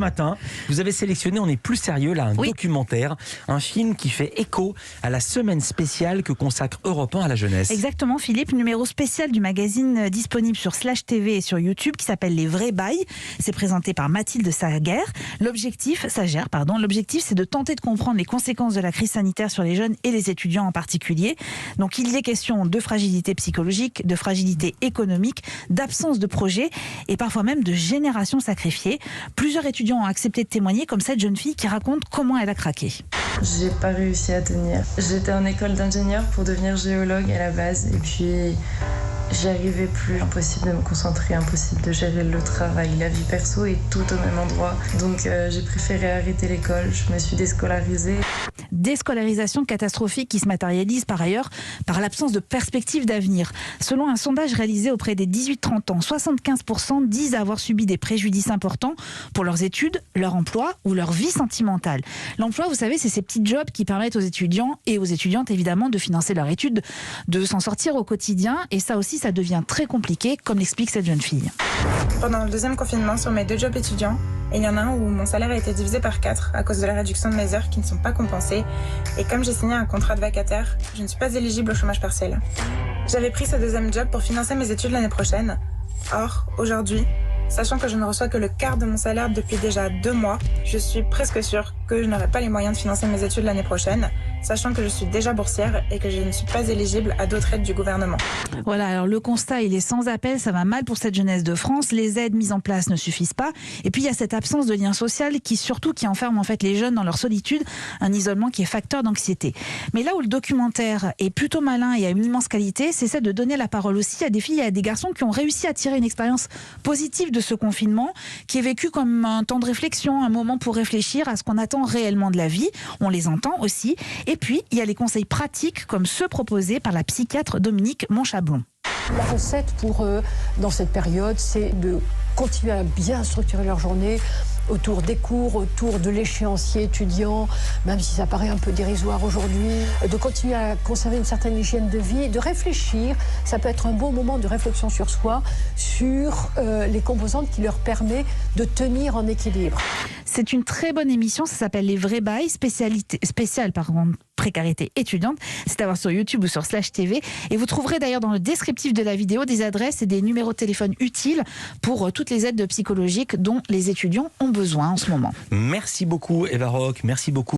Matin, vous avez sélectionné, on est plus sérieux là, un documentaire, un film qui fait écho à la semaine spéciale que consacre Europe 1 à la jeunesse. Exactement Philippe, numéro spécial du magazine disponible sur Slash TV et sur YouTube qui s'appelle Les Vrais Bails. C'est présenté par Mathilde Sagère. L'objectif c'est de tenter de comprendre les conséquences de la crise sanitaire sur les jeunes et les étudiants en particulier. Donc il y est question de fragilité psychologique, de fragilité économique, d'absence de projet et parfois même de génération sacrifiée. Plusieurs étudiants ont accepté de témoigner, comme cette jeune fille qui raconte comment elle a craqué. J'ai pas réussi à tenir. J'étais en école d'ingénieur pour devenir géologue à la base et puis j'y arrivais plus. Impossible de me concentrer, impossible de gérer le travail, la vie perso et tout au même endroit. Donc j'ai préféré arrêter l'école, je me suis déscolarisée. Déscolarisation catastrophique qui se matérialise par ailleurs par l'absence de perspective d'avenir. Selon un sondage réalisé auprès des 18-30 ans, 75% disent avoir subi des préjudices importants pour leurs études, leur emploi ou leur vie sentimentale. L'emploi, vous savez, c'est ces petits jobs qui permettent aux étudiants et aux étudiantes évidemment de financer leurs études, de s'en sortir au quotidien, et ça aussi ça devient très compliqué, comme l'explique cette jeune fille. Pendant le deuxième confinement, sur mes 2 jobs étudiants, il y en a un où mon salaire a été divisé par 4 à cause de la réduction de mes heures qui ne sont pas compensées. Et comme j'ai signé un contrat de vacataire, je ne suis pas éligible au chômage partiel. J'avais pris ce deuxième job pour financer mes études l'année prochaine. Or, aujourd'hui, sachant que je ne reçois que le quart de mon salaire depuis déjà 2 mois, je suis presque sûre que je n'aurai pas les moyens de financer mes études l'année prochaine, sachant que je suis déjà boursière et que je ne suis pas éligible à d'autres aides du gouvernement. Voilà, alors le constat, il est sans appel, ça va mal pour cette jeunesse de France, les aides mises en place ne suffisent pas, et puis il y a cette absence de lien social qui enferme en fait les jeunes dans leur solitude, un isolement qui est facteur d'anxiété. Mais là où le documentaire est plutôt malin et a une immense qualité, c'est celle de donner la parole aussi à des filles et à des garçons qui ont réussi à tirer une expérience positive de ce confinement, qui est vécu comme un temps de réflexion, un moment pour réfléchir à ce qu'on attend réellement de la vie. On les entend aussi. Et puis, il y a les conseils pratiques comme ceux proposés par la psychiatre Dominique Monchablon. La recette pour eux, dans cette période, c'est de continuer à bien structurer leur journée autour des cours, autour de l'échéancier étudiant, même si ça paraît un peu dérisoire aujourd'hui, de continuer à conserver une certaine hygiène de vie, de réfléchir. Ça peut être un bon moment de réflexion sur soi, sur les composantes qui leur permettent de tenir en équilibre. C'est une très bonne émission, ça s'appelle Les Vrais Bails, spéciale précarité étudiante. C'est à voir sur YouTube ou sur Slash TV. Et vous trouverez d'ailleurs dans le descriptif de la vidéo des adresses et des numéros de téléphone utiles pour toutes les aides psychologiques dont les étudiants ont besoin en ce moment. Merci beaucoup Eva Rock, merci beaucoup.